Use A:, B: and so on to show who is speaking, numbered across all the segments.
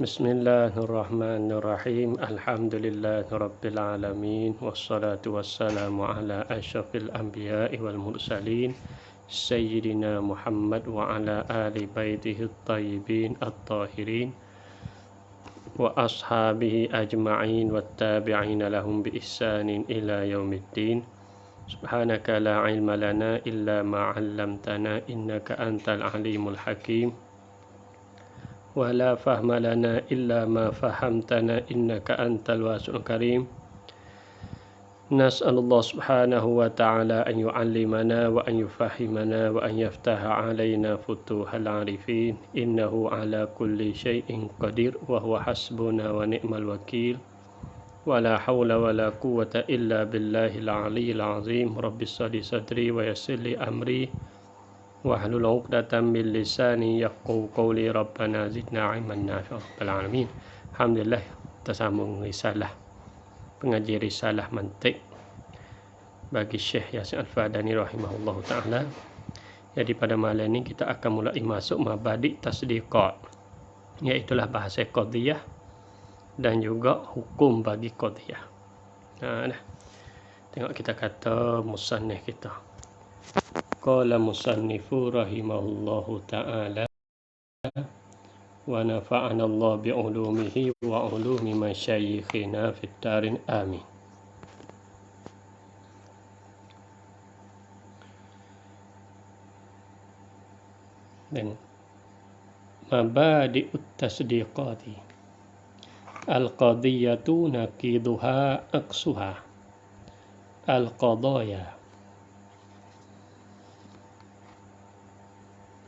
A: Bismillahirrahmanirrahim. Alhamdulillahirabbil alamin wassalatu wassalamu ala asyrafil anbiya'i wal mursalin sayyidina Muhammad wa ala ali baitihi at-tayyibin at-tahirin wa ashabihi ajma'in wattabi'ina lahum bi ihsanin ila yaumiddin. Subhanaka la ilma lana illa ma 'allamtana innaka antal alimul hakim. ولا فهم لنا إلا ما فهمتنا إنك أنت الواسع الكريم. نسأل الله سبحانه وتعالى أن يعلمنا وأن يفهمنا وأن يفتح علينا فتوح العارفين إنه على كل شيء قدير وهو حسبنا ونعم الوكيل ولا حول ولا قوة إلا بالله العلي العظيم. رب اشرح لي صدري ويسر لي أمري wahlul 'uqdatam min lisani yafqahu qawli. Rabbana zidna 'ilman nafi'an rabbal alamin. Alhamdulillah, kita sambung risalah, pengaji risalah mantiq bagi Syekh Yasin Al-Fadani rahimahullahu taala. Jadi pada malam ini kita akan mulai masuk mabadi' tasdiqat, iaitu bahasa qadhiyah dan juga hukum bagi qadhiyah. Tengok kita kata musannif kita. Qala musannifu rahimahullahu ta'ala wa nafa'ana Allah bi'ulumihi wa ulumi masyayikhina fid darin amin. Dan mabadi'ut tasdiqati al-qadiyatu naqiduha aqsuha al-qadaya.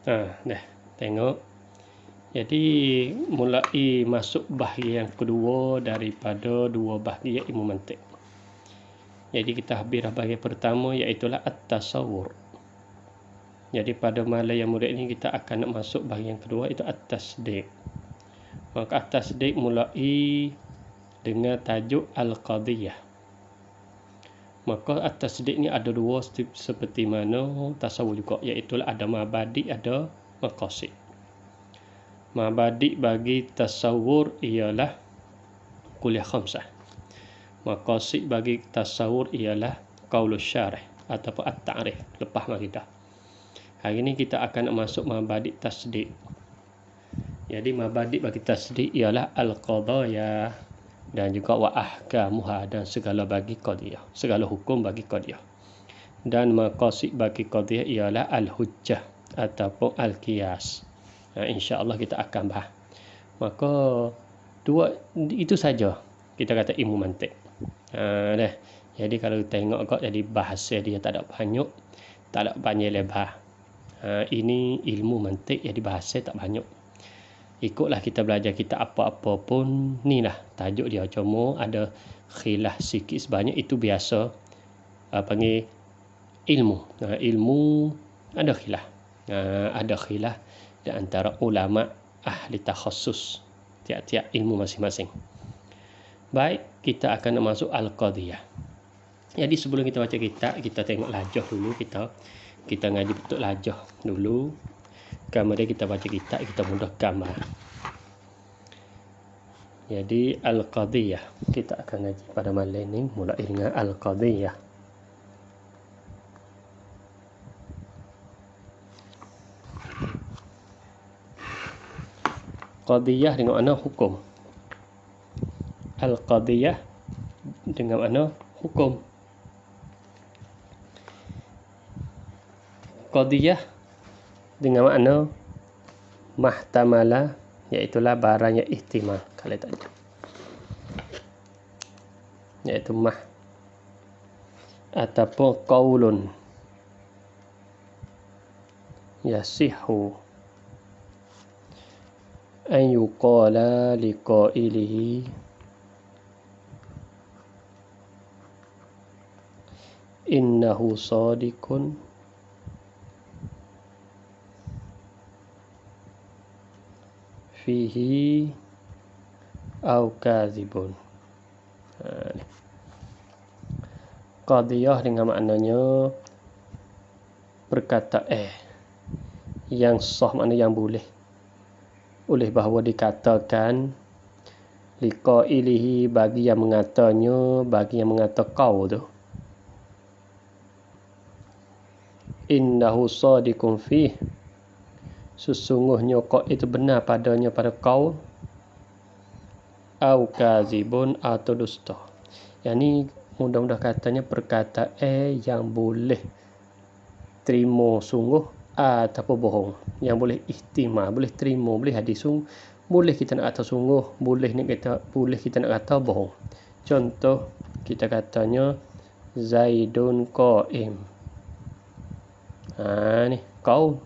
A: Dah tengok. Jadi mulai masuk bahagian kedua daripada dua bahagian ilmu mantiq. Jadi kita habis bahagian pertama, iaitu at-tasawwur. Jadi pada malam yang murid ini kita akan masuk bahagian kedua, itu at-tasdiq. Maka at-tasdiq mulai dengan tajuk al-qadiyah. Maka at-tasdiq ni ada dua seperti mana tasawuf juga, iaitu ada mabadi, ada maqasid. Mabadi bagi tasawur ialah kuliah khamsah. Maqasid bagi tasawur ialah qaulus syarih ataupun at-ta'rif, lepas mari dah. Hari ini kita akan masuk mabadi tasdiq. Jadi mabadi bagi tasdiq ialah al-qadaya dan juga wa ahkamuha, dan segala bagi qadiyah, segala hukum bagi qadiyah. Dan maqasid bagi qadiyah ialah al-hujjah ataupun al-qiyas. Insya-Allah kita akan bahas. Maka dua itu saja kita kata ilmu mantiq. Jadi kalau tengok kok, jadi bahasa dia tak ada banyak, tak ada banyak lebar. Ini ilmu mantiq, jadi bahasa tak banyak. Ikutlah kita belajar kita apa-apa pun ni lah tajuk dia, cuma ada khilaf sikit sebanyak, itu biasa panggil ilmu. Ilmu ada khilaf. Ada khilaf di antara ulama ahli takhassus tiap-tiap ilmu masing-masing. Baik, kita akan masuk al-qadhiyah. Jadi sebelum kita baca kita tengok lajah dulu, kita ngaji betul lajah dulu. Kemudian kita baca kita mudah gambar. Jadi al-qadhiyah kita akan ngaji pada malam ini, mulai dengan al-qadhiyah. Qadhiyah dengan makna hukum. Al-qadhiyah dengan makna hukum. Qadhiyah dengan makna mahtamala, iaitulah barang yang ihtimal, kalau tak ada, iaitu mah ataupun qaulun yasihu an yuqala liqailihi innahu sadiqun fihi au kadzibun. Qadhiyah dengan maknanya berkata yang sah, makna yang boleh, oleh bahawa dikatakan liqailihi bagi yang mengatanya, bagi yang mengata kau tu, innahu sadiqun fih, sesungguhnya kau itu benar padanya pada kau, au kazibun atau dusta. Yang ni mudah-mudah katanya perkataan yang boleh terima sungguh ataupun bohong, yang boleh ihtimal, boleh terima, boleh hadis sungguh, boleh kita nak kata sungguh, boleh kita nak kata bohong. Contoh kita katanya Zaidun qaim. Ni kau,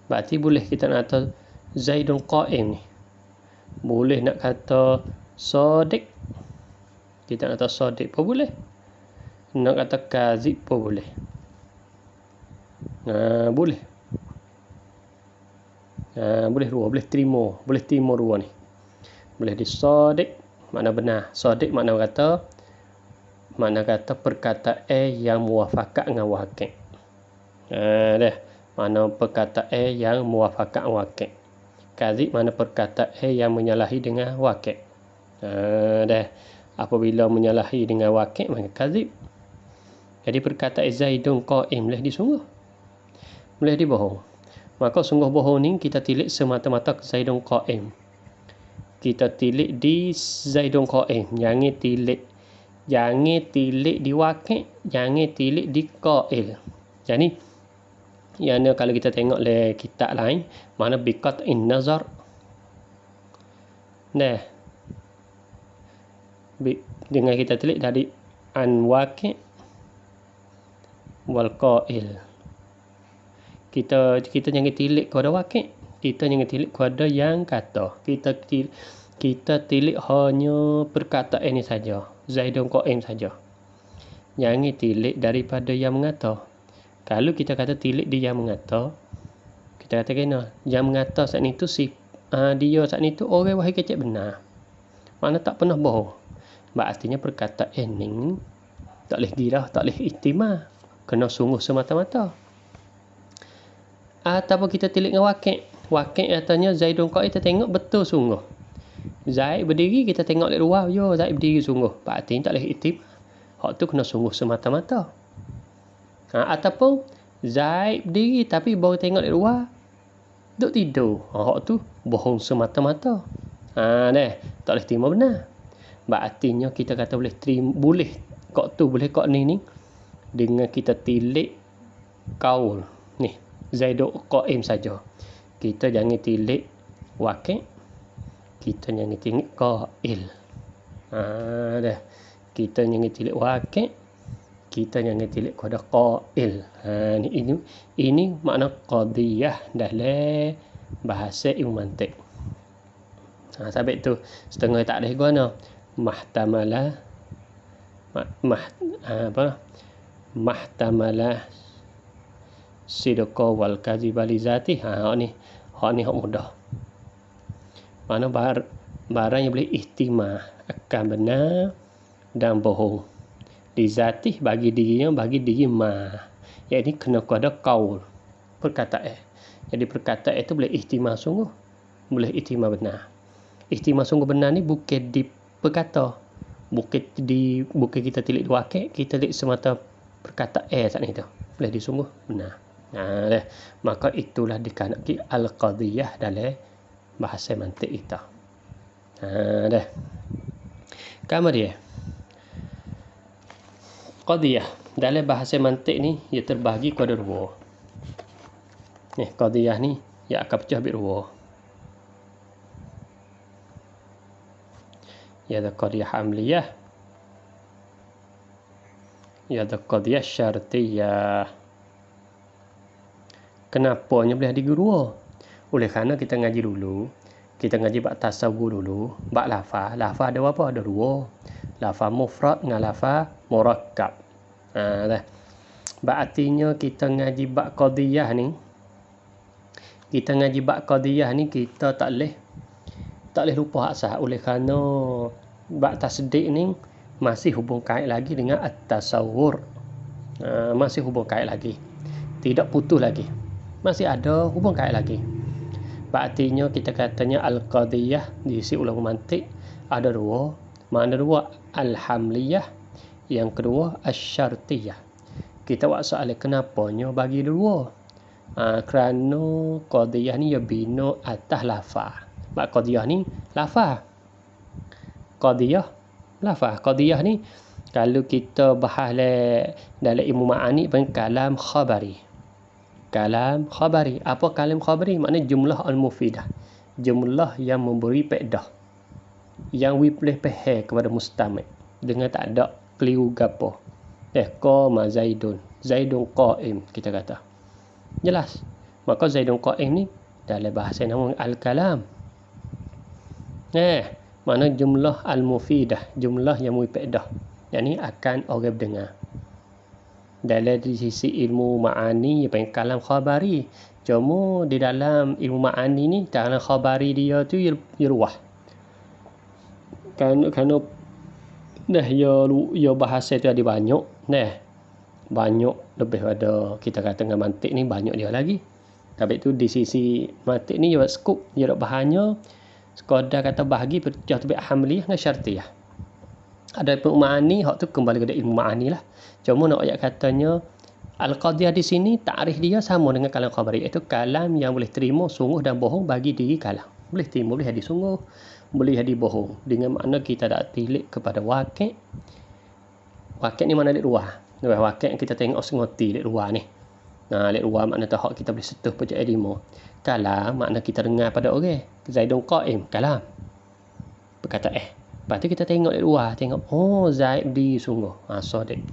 A: berarti boleh kita nak kata Zaidun qaim ni. Boleh nak kata sadiq, kita nak kata sadiq pun boleh, nak kata kazib pun boleh. Boleh. Boleh dua, boleh terima dua ni. Boleh di sadiq makna benar, sadiq makna kata perkataan yang muafakat dengan waqi'. Dah, makna perkataan yang muafakat dengan waqi'. Kazib makna perkataan yang menyalahi dengan waqi'. Dah, apabila menyalahi dengan waqi' maka kazib. Jadi perkataan Zaidun qaim boleh disungguh, boleh dibohong. Maka sungguh bohong ni kita tilik semata-mata Zaidun qaim. Kita tilik di Zaidun qaim, jangan tilik di waqi', jangan tilik di qail. Jadi yang kalau kita tengok le kitab lain, mana biqat'in nazar. Nah, dengan kita tilik dari an waqi' wal qail. Kita jangan tilik kepada waqi', kita jangan tilik kepada yang kata. Kita tilik hanya perkataan ini saja, Zaidun qaim saja. Jangan tilik daripada yang mengata. Kalau kita kata tilik dia yang mengata, kita kata kena yang mengata saat itu dia saat itu orang wahai kecek benar, mana tak pernah bohong. Artinya perkataan ini tak boleh girah, tak boleh ihtimal, kena sungguh semata-mata. Ataupun kita tilik dengan waqi'. Waqi' katanya Zaidun qaim, kita tengok betul sungguh. Zaid berdiri, kita tengok dari luar, yo Zaid berdiri sungguh. Berarti tak boleh ihtimal. Hak tu kena sungguh semata-mata. Ataupun Zaid berdiri tapi baru tengok dari luar duk tidur. Hak tu bohong semata-mata. Dah, tak boleh terima benar. Berartinya kita kata boleh terima, boleh kok tu, boleh kok ni dengan kita tilik kaul ni Zaidun qaim saja. Kita jangan tilik waqi', kita jangan tilik qail. Dah, kita jangan tilik waqi', kita jangan tilik kepada qail. Ini makna qadiyah dalam bahasa ilmu mantik. Sampai tu setengah tak ada guna. Mahtamala sidqa wal kadhiba li zati. Hak ni hak mudah. Mana barang yang boleh ihtimal akan benar dan bohong. Di zati bagi dirinya, bagi diri Yang ini kena kepada qaul, perkataan. Jadi perkataan itu boleh ihtimal sungguh, boleh ihtimal benar. Ihtimal sungguh benar ni bukan di perkata, bukan kita tilik dua waqi', kita tilik semata perkataan saat itu. Boleh disungguh benar. Maka itulah dikanaki al-qadiyah dalam bahasa mantik kita. Dah. Kemudian qadiyah dalam bahasa mantik ni ia terbagi kepada dua. Qadiyah ni ia akan pecah bagi dua. Ya ada qadiyah amliyah, ya ada qadiyah syartiyah. Kenapanya boleh ada dua? Oleh kerana kita ngaji dulu, kita ngaji bab tasawwur dulu, bab lafaz. Lafaz ada apa? Ada dua. Lafaz mufrad dengan lafaz murakkab. Artinya kita ngaji bab qadiyah ni, kita tak boleh lupa asal. Oleh kerana bab tasdik ni masih hubung kait lagi dengan at-tasawwur. Masih hubung kait lagi, tidak putus lagi, masih ada hubung kait lagi. Artinya kita katanya al-qadiyah di sisi ulama mantik ada dua. Makna dua, al-hamliyah. Yang kedua, asy-syartiyah. Kita buat soalan kenapanya bagi dua. Kerana qadiyah ni ya bina atas lafaz. Mak qadiyah ni lafaz. Qadiyah ni kalau kita bahas dalam ilmu ma'ani panggil kalam khabari. Kalam khabari. Apa kalam khabari? Maknanya jumlah al-mufidah. Jumlah yang memberi faedah. Yang boleh faham kepada mustamik. Dengan tak ada keliru gapo. Qama Zaidun. Zaidun qa'im kita kata. Jelas. Maka Zaidun qa'im ni dalam bahasa nama al-kalam. Mana jumlah al-mufidah. Jumlah yang memberi faedah. Yang ni akan orang dengar. Dalam di sisi ilmu ma'ani panggil kalam khabari. Cuma di dalam ilmu ma'ani ni kalam khabari dia tu ya luah. Kerana ya bahasa tu ada banyak. Banyak lebih pada kita kata dengan mantik ni banyak dia lagi. Tapi tu di sisi mantik ni ya skop dia dak bahannya sekadar kata bahagi pecah tu hamliyah dengan syartiyah. Ada ilmu ma'ani hak tu kembali kepada ilmu ma'ani lah. Cuma nak ayat katanya al-qadiyah di sini takrif dia sama dengan kalam khabari, iaitu kalam yang boleh terima sungguh dan bohong bagi diri kalam. Boleh terima, boleh jadi sungguh, boleh jadi bohong. Dengan makna kita tak tilik kepada wakil. Wakil ni mana di luar. Wakil yang kita tengok sengoti di luar ni. Di luar makna tu hak kita boleh setuh pejak ilmu. Kalam makna kita dengar pada orang. Zaidun qa'im, kalam. Berkata Lepas tu kita tengok di luar, tengok Zaid berdiri sungguh. Sadiq.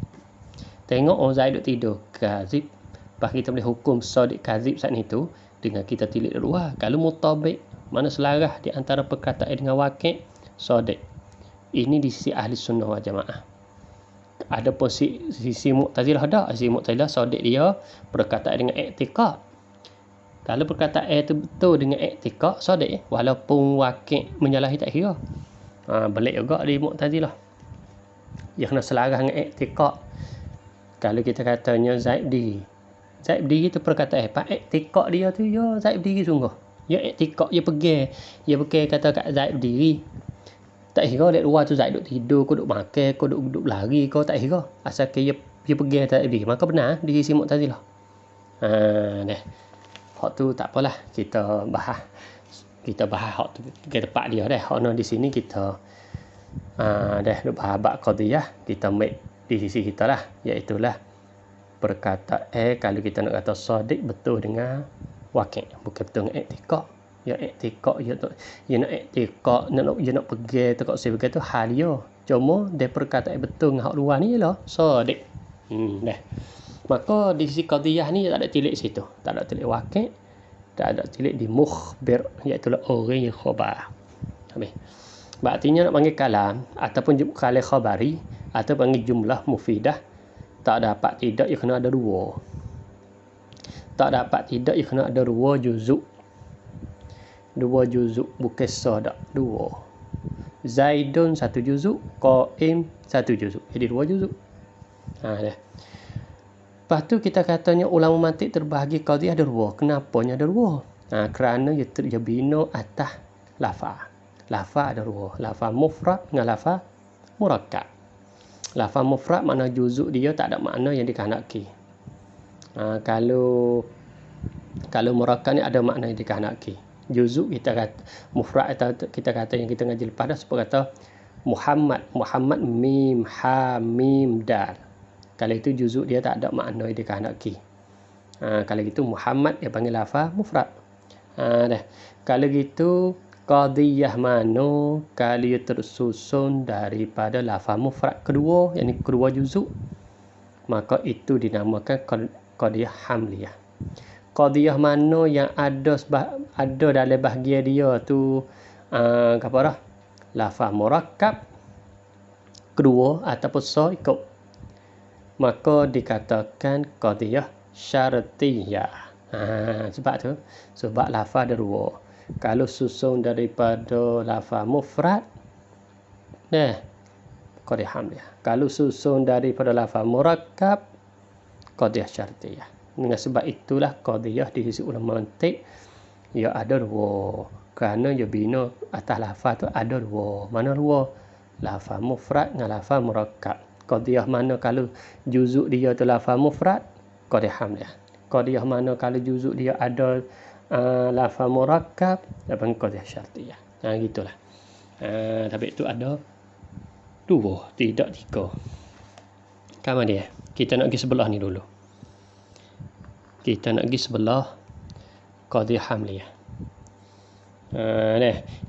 A: Tengok Zaid duk tidur, kazib. Lepas kita boleh hukum sadiq kazib saat itu dengan kita tilik di luar. Kalau mutabik, mana selarah di antara perkataan dengan wakil, sadiq. Ini di sisi ahli sunnah wal jamaah. Ada pun sisi Mu'tazilah ada. Sisi Mu'tazilah sadiq dia perkataan dengan i'tiqad. Kalau perkataan itu betul dengan i'tiqad, sadiq, walaupun wakil menyalahi tak kira. Belik juga di Mu'tazilah. Dia kena selarah dengan i'tiqad. Kalau kita katanya Zaid berdiri. Zaid berdiri tu perkataan apa? I'tiqad dia tu ya Zaid berdiri sungguh. Ya i'tiqad dia pergi. Dia pergi kata kat Zaid berdiri. Tak kira dekat luar tu Zaid duk tidur, kau duk makan, kau duk lari, kau tak kira. Asal dia pergi Zaid berdiri. Maka benar di sisi Mu'tazilah. Hak tu tak apalah. Kita bahas hak tu ke tempat dia dah. Hak di sini kita duk bahas bab qadiyah, kita ambil di sisi kita lah, iaitu lah perkataan kalau kita nak kata sadiq betul dengan wakil, bukan betul dengan i'tiqad. Ya i'tiqad ya nak i'tiqad nak pergi tekak saya begitu hal dia. Cuma dia perkataan betul dengan hak luar ni ialah sadiq. Maka di sisi qadiyah ni tak ada tilik situ, tak ada tilik wakil, tak ada tilik di mukhbir, iaitu orang yang khabar. Habis. Artinya nak panggil kalam ataupun kalam khabari atau panggil jumlah mufidah, tak dapat tidak ia kena ada dua. Tak dapat tidak ia kena ada dua juzuk. Dua juzuk bukan sadak dua. Zaidun satu juzuk, Qa'im satu juzuk. Jadi dua juzuk. Dah. Lepas tu kita katanya ulama mantik terbahagi qadiyah ada dua. Kenapanya ada dua? Kerana ia bina atas lafaz. Lafaz ada dua. Lafaz mufrad dengan lafaz murakkab. Lafaz mufrad makna juzuk dia tak ada makna yang dikehendaki. Kalau murakkab ni ada makna yang dikehendaki. Juzuk kita kata mufrad atau kita kata yang kita ngaji lepas dah seperti kata Muhammad mim ha mim dal. Kalau itu juzuk dia tak ada makna yang dikehendaki. Kalau gitu Muhammad dia panggil lafaz mufrad. Dah. Kalau gitu qadiyah mano kalau ia tersusun daripada lafaz mufrad kedua, yakni kedua juzuk, maka itu dinamakan qadiyah hamliyah. Qadiyah mano yang ada dalam bahagian dia tu apa dah? Lafaz murakkab kedua ataupun ikut, maka dikatakan qadiyah syartiyah. Sebab lafaz ada dua. Kalau susun daripada lafaz mufrad, qadiyah hamliyah. Kalau susun daripada lafaz murakkab, qadiyah syartiyah. Dengan sebab itulah qadiyah di sisi ulama mantik ia ada dua. Kerana ia bina atas lafaz tu ada dua. Mana dua? Lafaz mufrad dengan lafaz murakkab. Qadiyah mana kalau juzuk dia tu lafaz mufrad, qadiyah hamliah. Qadiyah mana kalau juzuk dia ada lafaz murakkab, apa qadiyah syartiyah. Gitulah. Tapi itu ada dua, tidak tiga. Kamu dia? Kita nak pergi sebelah ni dulu. Kita nak pergi sebelah qadiyah hamliyah.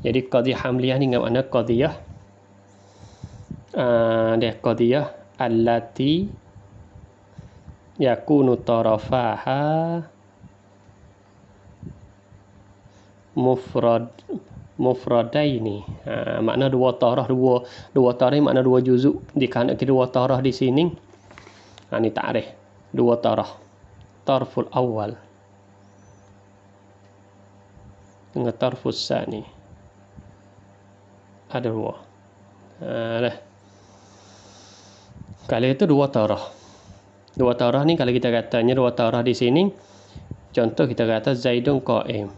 A: Jadi qadiyah hamliyah ni dengan makna qadiyah qadiyah allati yakunu tarafaha mufradaini. Makna dua taraf, dua taraf ni makna dua juzuk. Dikarenakan dua taraf di sini, ni ta'rif dua taraf. Tarful awal dengan tarful sani ada dua. Kalau itu dua taraf. Dua taraf ni kalau kita katanya dua taraf di sini, contoh kita kata Zaidun qa'im.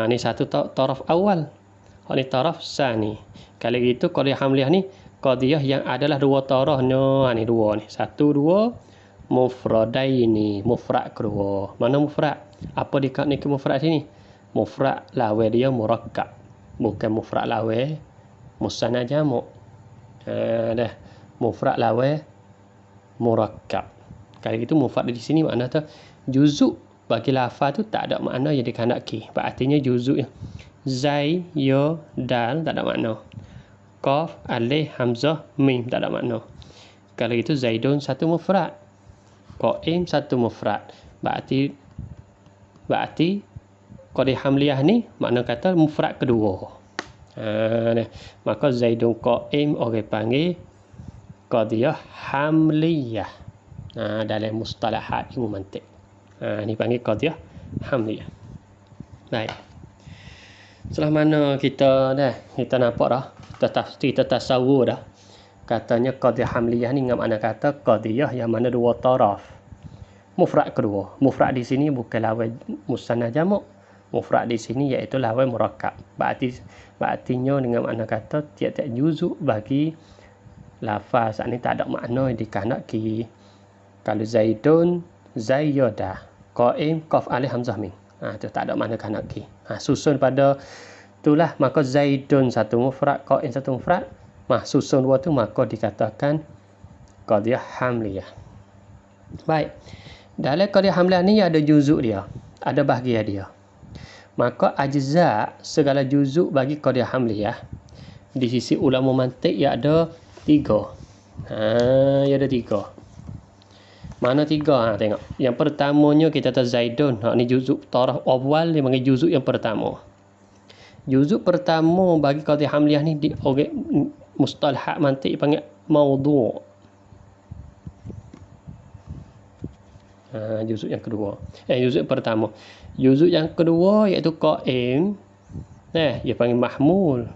A: Ni satu taraf awal. Ni taraf sani. Kalau gitu qadiyah hamliah ni qadiyah yang adalah dua taraf. Ni dua ni. Satu, dua. Mufradaini. Mufrad kedua. Mana mufrad? Apa dikatakan ke mufrad sini? Mufrad lawa dia murakkab. Bukan mufrad lawa musanna jamak. Mufrad lawa murakkab. Kalau gitu mufrad di sini makna tu juzuk bagi lafaz tu tak ada makna yang dikandaki. Artinya juzuk zai, ya, dal tak ada makna. Qaf, alif, hamzah, mim tak ada makna. Kalau itu Zaidun satu mufrad, qa'im satu mufrad. Berarti qadiyah hamliyah ni makna kata mufrad kedua. Maka Zaidun qa'im orang panggil qadiyah hamliyah. Dalam mustalahat ilmu mantiq. Ni panggil qadiyah hamliyah. Baik. Setelah mana kita nampak dah, kita tasawur dah. Katanya qadiyah hamliyah ni dengan makna kata qadiyah yang mana dua taraf. Mufrad kedua. Mufrad di sini bukan lawan musanna jamak. Mufrad di sini iaitu lawan murakkab. Artinya dengan makna kata tiap-tiap juzuk bagi lafaz ni tak ada makna yang dikandaki. Kalau Zaidun, Zayyada, qa'im, qaf, alif, hamzah, mim. Itu tak ada makna kanaki. Susun pada itulah, maka Zaidun satu mufrad, qa'im satu mufrad. Susun dua tu maka dikatakan qadiyah hamliyah. Baik. Dalam qadiyah hamliyah ni ada juzuk dia, ada bahagian dia. Maka ajza segala juzuk bagi qadiyah hamliyah di sisi ulama mantiq ia ada tiga. Ia ada tiga. Mana tiga? Tengok. Yang pertamanya kita tahu Zaidun. Ni juzuk taraf awal dia panggil juzuk yang pertama. Juzuk pertama bagi qadiyah hamliyah ni di mustalahat mantiq panggil maudhu'. Juzuk yang kedua. Juzuk pertama. Juzuk yang kedua iaitu qa'im. Dia panggil mahmul.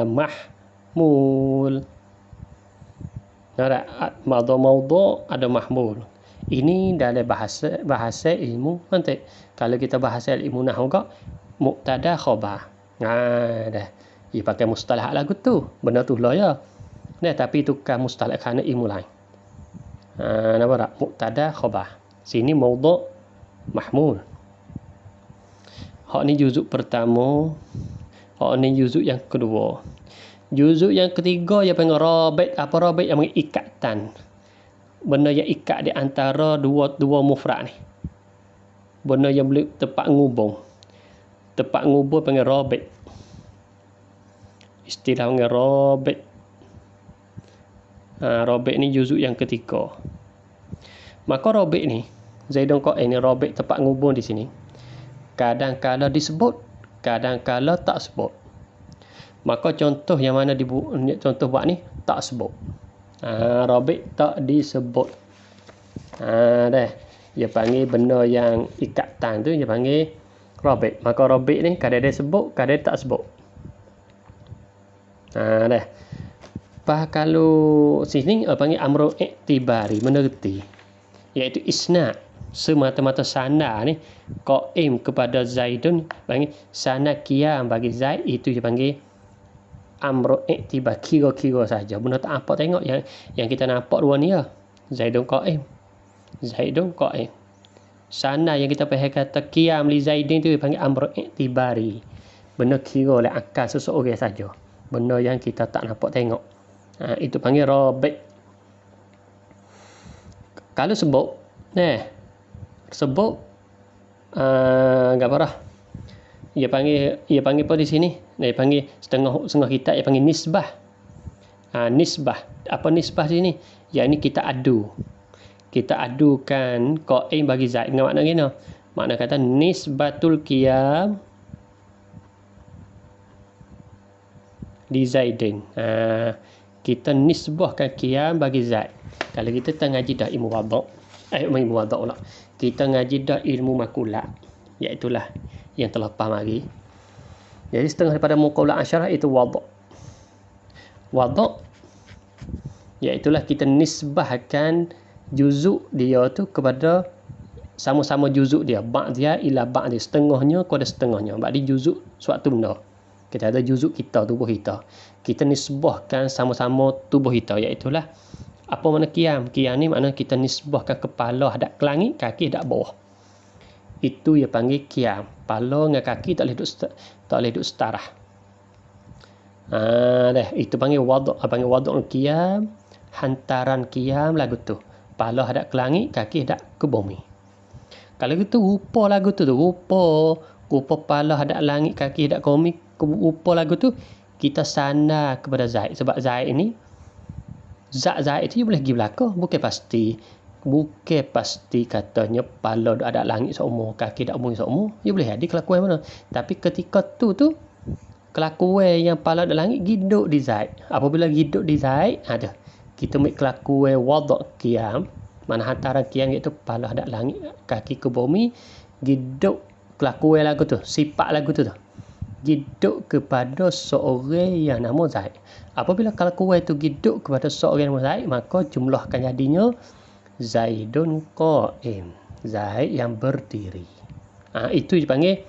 A: Mahmul. Ada maudhu' ada mahmul. Ini dalam bahasa ilmu mantiq. Kalau kita bahasa ilmu nahwu juga mubtada khabar. Dia pakai mustalah lagu tu. Benda tu lah ya. Tapi itu kan mustalah kerana ilmu lain. Nampak tak? Mubtada khabar. Sini maudhu' mahmul. Hak ni juzuk pertama. Hak ni juzuk yang kedua. Juzuk yang ketiga yang panggil rabit. Apa rabit? Yang panggil ikatan. Benda yang ikat di antara dua mufrad ni. Benda yang boleh tepat ngubung. Tepat ngubung panggil rabit. Istilah panggil rabit. Rabit ni juzuk yang ketiga. Maka rabit ni, Zaidun qa'im ni rabit tepat ngubung di sini. Kadang-kala disebut, kadang-kala tak sebut. Maka contoh yang mana contoh buat ni tak sebut. Rabit tak disebut. Dia panggil benda yang ikatan tu dia panggil rabit. Maka rabit ni kadang dia sebut, kadang tak sebut. Kalau sini panggil amru i'tibari, menerti, iaitu isnad semata-mata sana ni qaim kepada Zaidun, panggil sana qiyam bagi Zaid, itu dia panggil amru i'tibar, kira-kira saja, benda tak apa tengok yang kita nampak dua ni ya. Zaidun qaim, sana yang kita faham kata qiyam li Zaidin tu panggil amru i'tibari, benda kira oleh akal seseorang saja, benda yang kita tak nampak tengok. Itu panggil rabi'. Kalau sebut apa dah? Ia panggil apa di sini? Dia panggil setengah kitab dia panggil nisbah. Nisbah. Apa nisbah sini? Yang ini kita adukan qaim bagi Zaid. Dengan makna gini. Makna kata nisbatul qiyam di Zaidin. Kita nisbahkan qiyam bagi Zaid. Kalau kita ngaji dah ilmu wadha', pula. Kita ngaji dah ilmu makulat, iaitulah yang terlepas mari. Jadi setengah daripada muqalah asyarah itu wadha'. Iaitulah kita nisbahkan juzuk dia tu kepada sama-sama juzuk dia. Ba'd dia ila ba'd dia. Setengahnya kepada setengahnya. Ba'di juzuk suatu benda. Kita ada juzuk kita, tubuh kita. Kita nisbahkan sama-sama tubuh kita. Iaitulah apa makna qiyam? Qiyam ni makna kita nisbahkan kepala hadap ke langit, kaki hadap bawah. Itu dia panggil qiyam. Kepala dengan kaki tak boleh duduk setara. Itu panggil wadha'. Panggil wadha' qiyam. Hantaran qiyam lagu tu. Kepala hadap ke langit, kaki hadap ke bumi. Kalau gitu rupa lagu tu rupa kepala hadap langit, kaki hadap ke bumi, rupa lagu tu kita sana kepada Zaid. Sebab Zaid ini Zaid itu boleh pergi belakang, bukan pasti katanya kepala ada langit seumur, kaki ada bumi seumur, dia boleh ada kelakuan mana. Tapi ketika tu kelakuan yang kepala ada langit hidup di Zaid. Apabila hidup di Zaid, ada kita ambil kelakuan wadha' qiyam, mana hantaran qiyam iaitu kepala ada langit, kaki ke bumi, hidup kelakuan lagu tu, sifat lagu tu hidup kepada seorang yang nama Zaid. Apabila kelakuan itu hidup kepada seorang yang nama Zaid, maka jumlahkan jadinya Zaidun qaim, Zaid yang berdiri. Itu dipanggil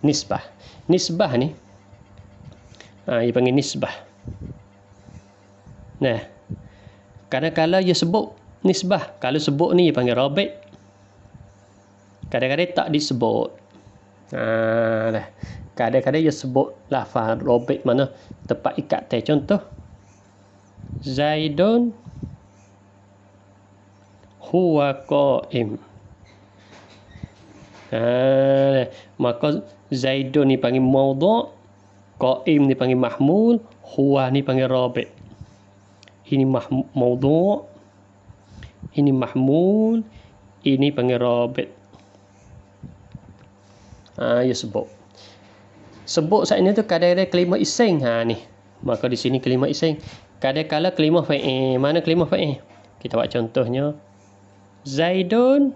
A: nisbah. Nisbah ni dipanggil nisbah. Nah, kadang-kadang dia sebut nisbah. Kalau sebut ni dia panggil rabi'. Kadang-kadang tak disebut. Kadang-kadang dia sebut lafaz rabi' mana tempat ikat teh. Contoh Zaidun huwa qaim. Maka Zaidun ni panggil maudha', qaim ni panggil mahmul, huwa ni panggil rabi'. Ini maudha', ini mahmul, ini panggil rabi'. Ya sebut saat ini tu kadang-kadang kalimah ising. Ni. Maka di sini kalimah ising. Kadang-kadang kalimah fa'il. Mana kalimah fa'il? Kita buat contohnya. Zaidun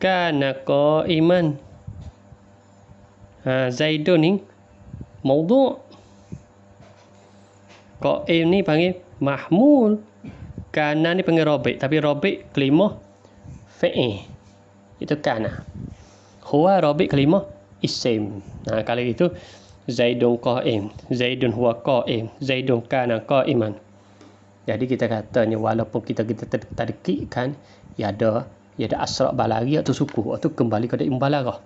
A: kana qa'iman. Zaidun ni maudha'. Qa'im ni panggil mahmul. Kana ni panggil rabi'. Tapi rabi' kalimah fa'il. Itu kana. Huwa rabi' kalimah isim. Kalau itu Zaidun qa'im, Zaidun huwa qa'im, Zaidun kana qa'iman. Jadi kita katanya walaupun kita tadqiqkan, ya ada asrak balaghi atau suku atau kembali kepada imbalarah.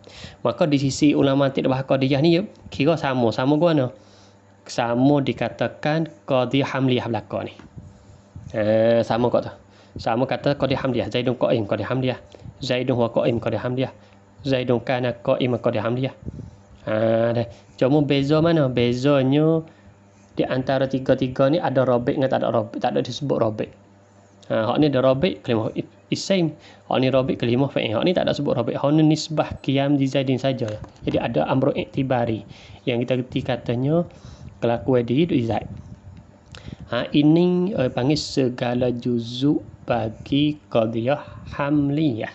A: Maka di sisi ulama tidak bahas qadiyah ni kira sama guna. Sama dikatakan qadiyah hamliyah belaka ni. Sama kata. Sama kata qadiyah hamliyah, Zaidun qa'im qadiyah hamliyah, Zaidun huwa qa'im qadiyah hamliyah, Zaidun kana qa'iman qadiyah hamliyah. Cuma beza mana? Bezanya di antara tiga-tiga ni ada rabi' dengan tak ada rabi', tak ada disebut rabi'. Hak ni ada rabi' kalimah isim, hak ni rabi' kalimah fa'il. Hak ni tak ada sebut rabi', hak ni nisbah qiyam di Zaidin saja. Jadi ada amru i'tibari yang kita reti katanya kelakuan diri di Zaid. Ini panggil segala juzuk bagi qadiyah hamliyah.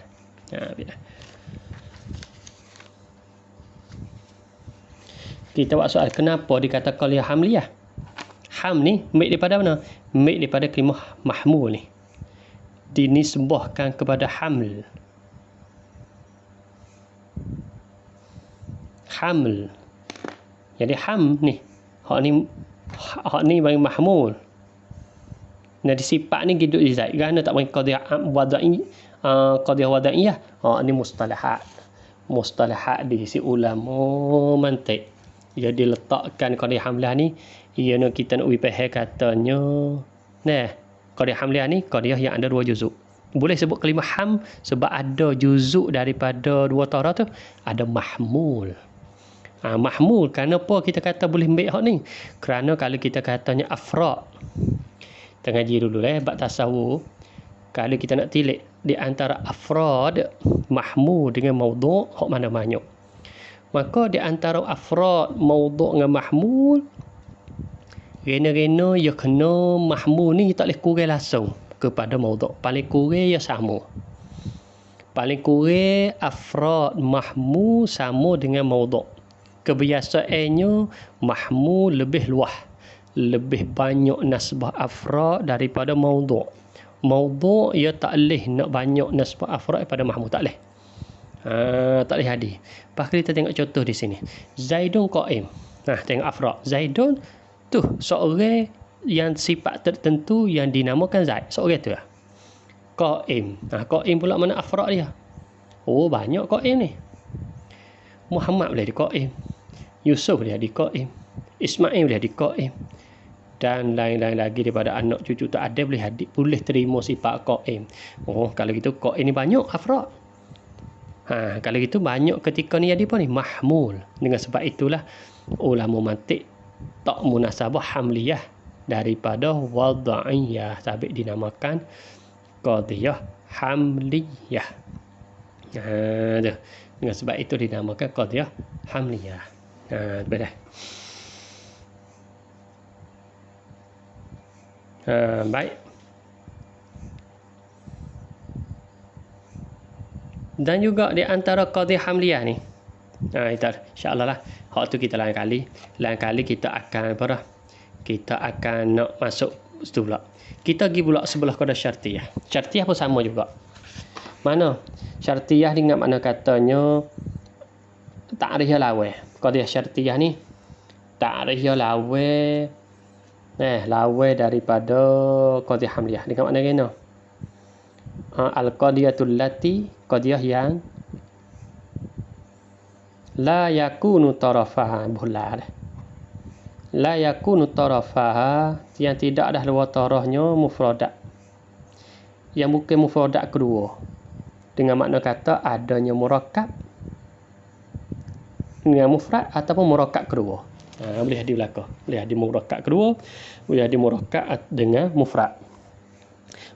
A: Kita buat soal, kenapa dikata qadiyah hamliyah? Ham ni mik daripada mana? Mik daripada kalimah mahmul ni. Dinisbahkan kepada haml. Haml. Jadi ham ni. Hak ni bagi mahmul. Nah di sifat ni hidup di zaid. Kerana tak bagi qadiyah wada'i, qadiyah wada'iyah. Ni mustalahat. Mustalahat di sisi ulama mantik. Jadi letakkan qadiyah hamlah ni, iana kita nak faham katanya, nah, qadiyah hamlah ni qadiyah yang ada dua juzuk. Boleh sebut kalimah ham sebab ada juzuk daripada dua tarah tu, ada mahmul. Mahmul, kenapa kita kata boleh ambil hak ni? Kerana kalau kita katanya afrad, kita ngaji dulu bab tasawuf, kalau kita nak tilik di antara afrad mahmul dengan maudhu', hak mana banyak? Maka di antara afrad maudhu' dengan mahmul, rena-rena ya kena mahmul ni tak boleh kurang langsung kepada maudhu'. Paling kurang ya sama. Paling kurang afrad mahmul sama dengan maudhu'. Kebiasaannya mahmul lebih luas, lebih banyak nasbah afrad daripada maudhu'. Maudhu' ia tak boleh nak banyak nasbah afrad daripada mahmul, tak boleh. Tak boleh hadir. Lepas kita tengok contoh di sini. Zaidun qa'im. Tengok afrad. Zaidun tu seorang yang sifat tertentu yang dinamakan Zaid. Seorang tu lah. Qa'im. Qa'im pula mana afrad dia? Oh, banyak qa'im ni. Muhammad boleh di qa'im. Yusuf boleh di qa'im. Ismail boleh di qa'im. Dan lain-lain lagi daripada anak cucu tak ada boleh terima sifat qa'im. Oh, kalau gitu qa'im ni banyak afrad. Kalau gitu banyak ketika ni jadi apa ni? Mahmul. Dengan sebab itulah ulama mantik tak munasabah hamliyah daripada wada'iyah, sampai dinamakan qadiyah hamliyah. Dengan sebab itu dinamakan qadiyah hamliyah. Betul. Baik. Dan juga di antara qadiyah hamliyah ni, insya-Allah lah, hak tu kita lain kali kita akan kita akan nak masuk situ pula. Kita pergi pula sebelah qadiyah syartiyah. Syartiyah pun sama juga. Mana? Syartiyah dengan makna katanya ta'rif lawan. Qadiyah syartiyah ni ta'rif lawan, lawan daripada qadiyah hamliyah. Dengan makna kena al-qadiyatul lati, qadiyah yang la yakunu tarafaha bulah. La yakunu tarafaha, yang tidak ada dua tarafnya mufradat. Yang bukan mufradat kedua. Dengan makna kata adanya murakkab dengan mufrad ataupun murakkab kedua. Boleh di belakang. Boleh di murakkab kedua, boleh di murakkab dengan mufrad.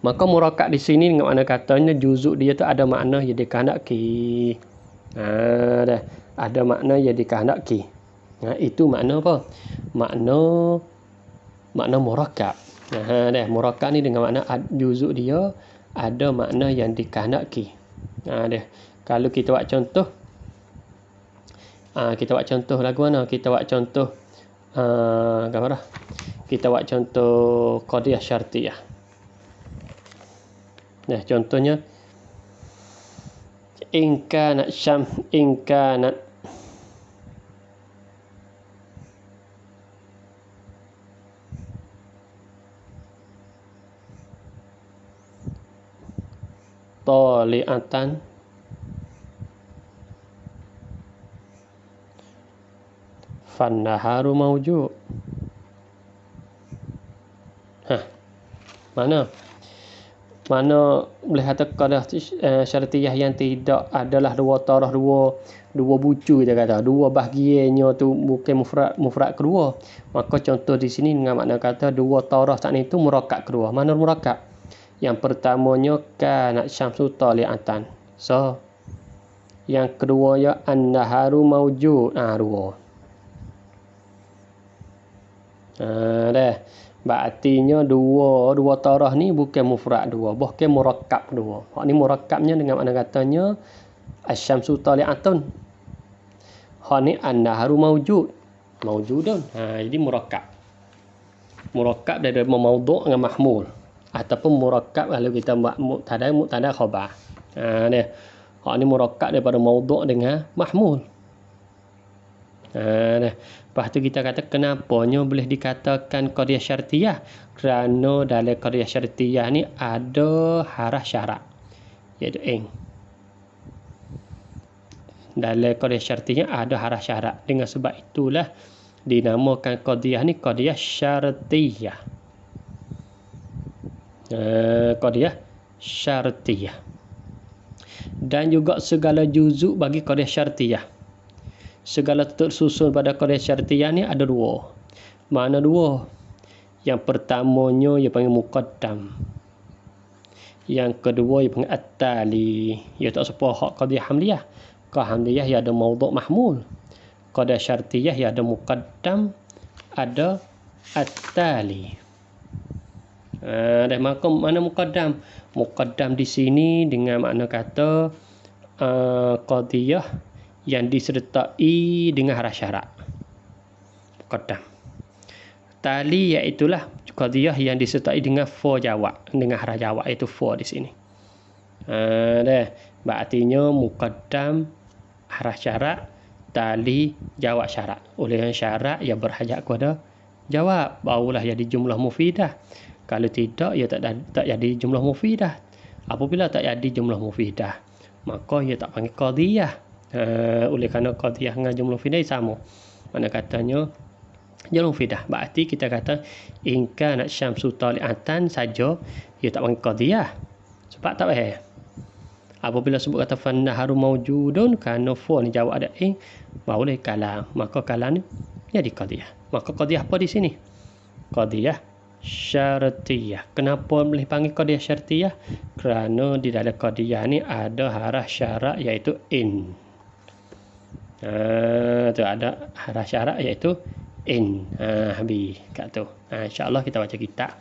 A: Maka murakkab di sini dengan makna katanya juzuk dia tu ada makna yang dikehendaki. Ada makna yang dikehendaki. Itu makna apa? Makna murakkab. Murakkab ni dengan makna juzuk dia ada makna yang dikehendaki. Kalau kita buat contoh, lagu mana? Kita buat contoh gambar. Kita buat contoh qadiyah syartiyah. Contohnya in kanat tali'atan fannaharu mawjud. Mana boleh kata qadiyah syartiyah yang tidak adalah dua taraf, dua bucu, kita kata dua bahagiannya tu bukan mufrad kedua. Maka contoh di sini dengan makna kata dua taraf saat itu murakkab kedua. Mana murakkab? Yang pertamanya kanat syamsu tali'atan. So yang kedua ya an-naharu mawjud. Dua. Berartinya dua taraf ni bukan mufrad dua, bukan murakkab dua. Hak ni murakkabnya dengan makna katanya asy-syamsu tali'atun. Hak ni an-naharu mawjud. Mawjudun. Jadi murakkab. Murakkab dari maudhu' dengan mahmul, ataupun murakkab kalau kita buat mubtada khabar. Ni. Hak ni murakkab daripada maudhu' dengan mahmul. Lepas tu kita kata kenapanya boleh dikatakan qadiyah syartiyah? Kerana dalam qadiyah syartiyah ni ada haraf syarat, iaitu in. Dalam qadiyah syartiyah ada haraf syarat. Dengan sebab itulah dinamakan qadiyah ni qadiyah syartiyah. Qadiyah syartiyah. Dan juga segala juzuk bagi qadiyah syartiyah. Segala tersusun pada qadiyah syartiyah ni ada dua. Mana dua? Yang pertamanya ia panggil muqaddam. Yang kedua ia panggil at-tali. Ia tak serupa hak qadiyah hamliyah. Qadiyah hamliyah ia ada maudhu' mahmul. Qadiyah syartiyah ia ada muqaddam, ada at-tali. Dan maka mana muqaddam? Muqaddam di sini dengan makna kata qadiyah yang disertai dengan haraf syarat. Muqaddam. Tali iaitulah qadiyah yang disertai dengan fa jawab, dengan haraf jawab, iaitu fa di sini. Berartinya muqaddam haraf syarat, tali jawab syarat. Oleh yang syarat ia berhajat kepada jawab, barulah jadi jumlah mufidah. Kalau tidak ia tak jadi jumlah mufidah. Apabila tak jadi jumlah mufidah, maka ia tak panggil qadiyah. Oleh kerana qadiyah dengan jumlah mufidah sama. Mana katanya jumlah mufidah. Berarti kita kata in kanat syamsu tali'atan saja ia tak panggil qadiyah. Sebab tak payah. Apabila sebut kata fannaharu mawjudun, kerana fa ni jawab ada in, barulah kalam. Maka kalam ni jadi qadiyah. Maka qadiyah apa di sini? Qadiyah syartiyah. Kenapa boleh panggil qadiyah syartiyah? Kerana di dalam qadiyah ni ada haraf syarat iaitu in. Tu ada haraf syarat iaitu in. Habis kat tu. InsyaAllah kita baca kitab.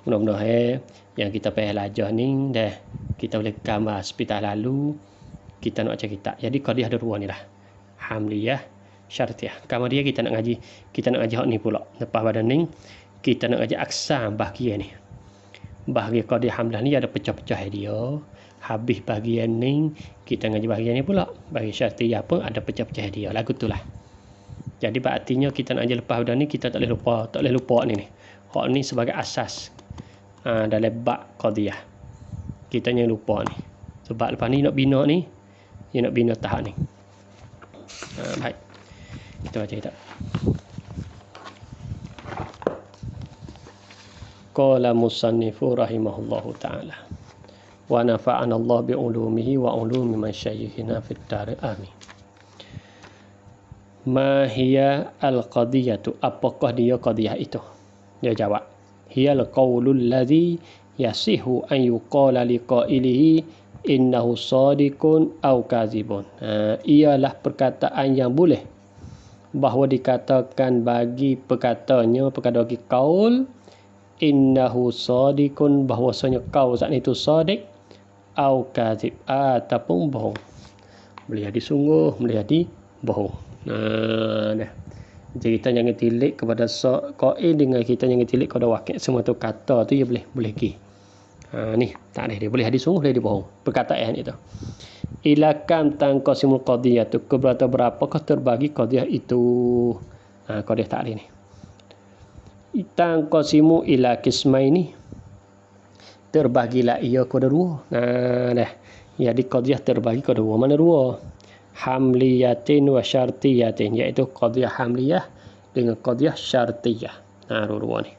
A: Mudah-mudahan yang kita payah belajar ni dah kita boleh gambar seperti lalu kita nak baca kitab. Jadi qadiyah ada dua ni lah. Hamliyah, syartiyah. Kemudian kita nak ngaji hak ni pula. Lepas pada ni kita nak ngaji aksam bahagian ni. Bahagian qadiyah hamlah ni ada pecah-pecah dia. Habis bahagian ni kita ngaji bahagian ni pula. Bagi syartiyah pun ada pecah-pecah dia. Lagu tu lah. Jadi berartinya kita nak ngaji lepas pada ni kita tak boleh lupa ni. Hak ni sebagai asas dalam bab qadiyah. Kita jangan lupa ni. Sebab lepas ni nak bina ni, dia nak bina tahap ni. Baik. Kita baca kitab. Qala musannifu rahimahullahu ta'ala. Wa nafa'ana Allah bi'ulumihi wa ulumi masyayikhina fid dar. Amin. Ma hiya al-qadiyatu? Apakah dia qadiyah itu? Dia jawab. Hiya al-qawlul ladzi yasihu an yuqala liqailihi innahu sadiqun aw kadzibun. Ialah perkataan yang boleh bahawa dikatakan bagi perkatanya, perkata bagi qaul innahu sadiqun, bahwasanya kau saat itu sadiq, aw kadzib, ataupun bohong. Boleh jadi sungguh, boleh jadi bohong. Dah. Jadi kita jangan tilik kepada qail dengan kita jangan tilik kepada wakil. Semua tu kata tu dia boleh pergi. Ni tak ada dia boleh hadis sungguh, boleh dibohong. Perkataan itu. Ila kam tanqasimul qadiyah tu, berapakah terbagi qadiyah itu? Qadiyah ta'rif ni. Tanqasimu ila qismaini, terbagilah ia kepada dua. Dah. Jadi qadiyah terbagi kepada dua. Mana dua? Hamliyatin wa syartiyatin, iaitu qadiyah hamliyah dengan qadiyah syartiyah. Dua-dua ni.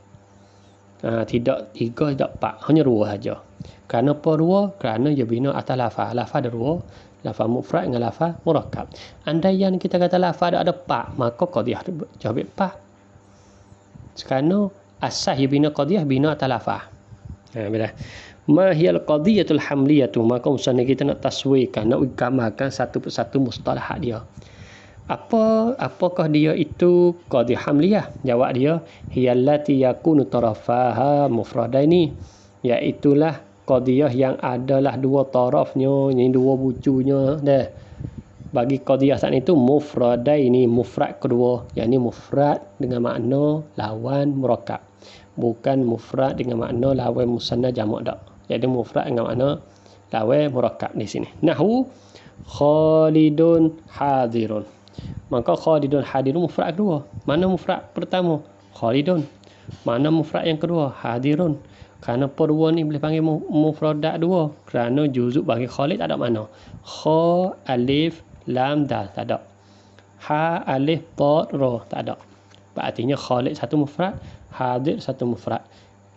A: Tidak tiga, tidak empat, hanya dua saja. Kerana apa dua? Kerana dia bina atas lafaz. Lafaz ada dua, lafaz mufrad dengan lafaz murakkab. Andai yang kita kata lafaz ada empat, maka qadiyah jawab empat. Kerana asas dia bina qadiyah bina atas lafaz. Bila ma hiyal qadiyatul hamliyatu, maka usahanya kita nak taswirkan, nak gambarkan satu persatu mustalahat dia. Apakah dia itu qadiyah hamliyah? Jawab dia, hiyallati yakunu tarafaha mufradaini, iaitulah qadiyah yang adalah dua tarafnya, yang dua bucunya dah. Bagi qadiyah saat itu mufradaini, mufrad kedua, yakni mufrad dengan makna lawan murakkab. bukan mufrad dengan makna lawan musanna jamak dak. Jadi mufrad dengan makna lawan murakkab di sini. Nahwu Khalidun hadirun. Maka Khalidun hadirun mufrad kedua. Mana mufrad pertama? Khalidun. Mana mufrad yang kedua? Hadirun. Kerana dua ni boleh panggil mufradat dua. Kerana juzuk bagi Khalid tak ada mana. Kha, alif, lam, dal. Tak ada. Ha, alif, dad, ra. Tak ada. Artinya Khalid satu mufrad, hadir satu mufrad.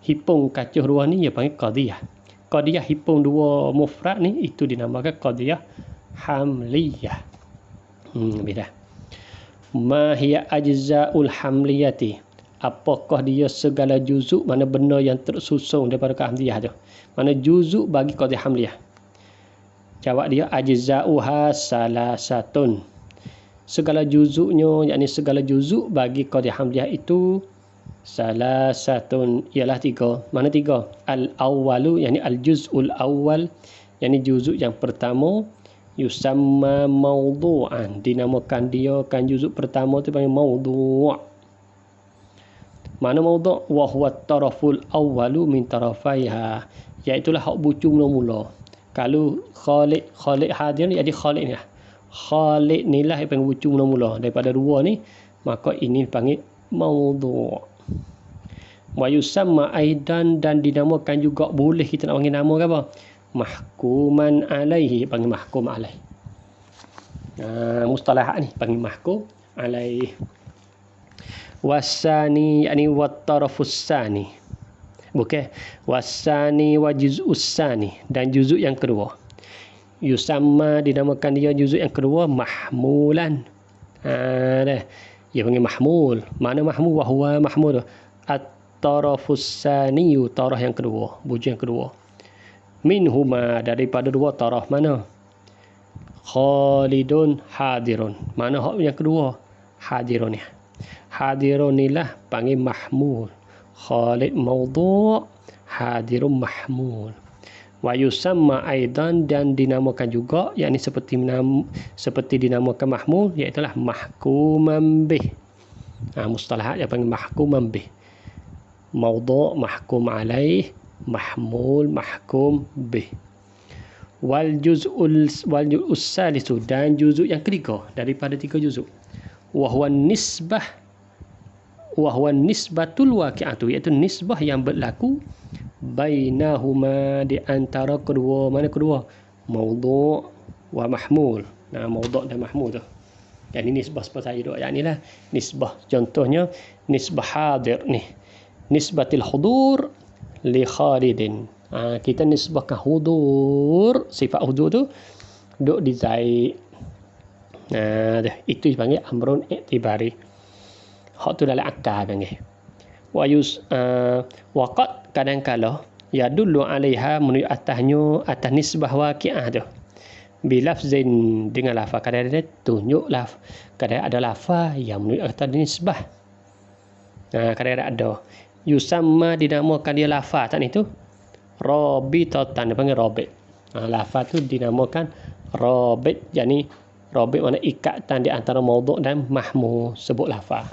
A: Hipung kacuh dua ni dia panggil qadiyah. Qadiyah hipung dua mufrad ni itu dinamakan qadiyah hamliyah. Beda. Ma hiya ajza'ul hamliyati. Apakah dia segala juzuk mana benda yang tersusun daripada hamliyah tu? Mana juzuk bagi qadiyah hamliyah? Jawab dia ajza'uha salasatun. Segala juzuknya, yakni segala juzuk bagi qadiyah hamliyah itu salasatun, ialah tiga. Mana tiga? Al-awwalu, yakni al-juz'ul awwal, yakni juzuk yang pertama, yusamma mawdu'an, dinamakan dia kan juzuk pertama tu panggil mawdu'. Mana mawdu'? Wa huwa taraful awwalu min tarafaiha, iaitulah hak bucu mula-mula. Kalau Khalid hadir ni, jadi Khalid ni lah. Khalid ni lah yang panggil bucu mula-mula daripada dua ni, maka ini panggil mawdu'. Wa yusamma aidan, dan dinamakan juga, boleh kita nak panggil nama ke apa? Mahkuman alaihi, panggil mahkum alaih. Mustalahat ni panggil mahkum alaih. Wasani, yakni wattarafus sani. Bukan. Wasani wa juz'us sani, dan juzuk yang kedua. Yusamma, dinamakan dia juzuk yang kedua mahmulan. Dia panggil mahmul. Mana mahmul? Wahuwa mahmul. At-tarafus saniyu, taraf yang kedua, buju yang kedua. Minhuma, daripada dua taraf mana? Khalidun hadirun. Mana hak yang kedua? Hadirun ni. Hadirun inilah panggil mahmul. Khalid mawdu', hadirun mahmul. Wa yusamma aidan, dan dinamakan juga, yakni seperti dinamakan mahmul, iaitu mahkuman bih. Mustalahat yang panggil mahkuman bih. Mawdu' mahkum alaih, mahmul mahkum bih. Wal juz'ul salisu, dan juzuk yang ketiga daripada tiga juzuk. Wa huwa nisbatul waqi'atu, iaitu nisbah yang berlaku bainahuma, di antara kedua. Mana kedua? Mawdu' wa mahmul. Mawdu' dan mahmul tu. Yang ini nisbah seperti saya dua. Yang ni lah nisbah. Contohnya nisbah hadir ni. Nisbatil hudur li Khalidin. Kita nisbahkan hudur, sifat hudur tu duk di Zaid. Itu dipanggil amrun i'tibari. Hak tu dalam akal panggil. Waqad, kadang-kala yadullu alaiha, menunjuk atas nisbah waqi'ah tu. Bilafzin, dengan lafaz. Kadang-kadang tunjuk lafaz. Kadang ada lafaz yang menunjuk atas nisbah. Kadang-kadang ada. Yusamma, dinamakan dia lafaz tak itu? Rabitatan, dia panggil rabit. Lafaz tu dinamakan rabit, yakni rabit mana ikatan di antara mawdu' dan mahmul, sebut lafaz.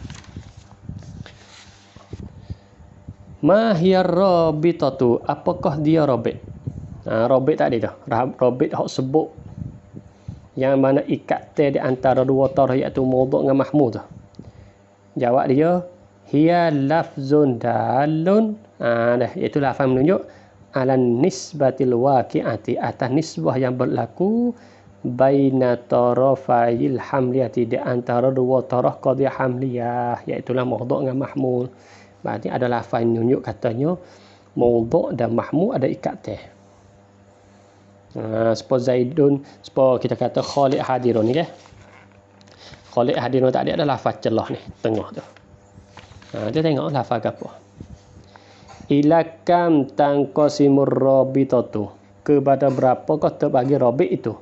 A: Ma hiya rabitatu, apakah dia rabit? Rabit tadi tu, rabit hak sebut yang mana ikatan di antara dua taraf, iaitu mawdu' dengan mahmul tu. Jawab dia, hiya lafzun dalun, iaitu lafaz menunjuk alan nisbatil waqi'ati, atas nisbah yang berlaku baina tarafayil hamliyati, di antara dua taraf qadiyah hamliyah, iaitu mawdu' dengan mahmul. Berarti ada lafaz menunjuk katanya mawdu' dan mahmul ada ikatan. Seperti Zaidun, seperti kita kata Khalid hadirun ni kan. Khalid hadirun tadi ada lafaz celah ni tengah tu. Kita tengok lafaz apa. Ila kam tanqasimur rabitatu, kepada berapakah terbagi rabit itu?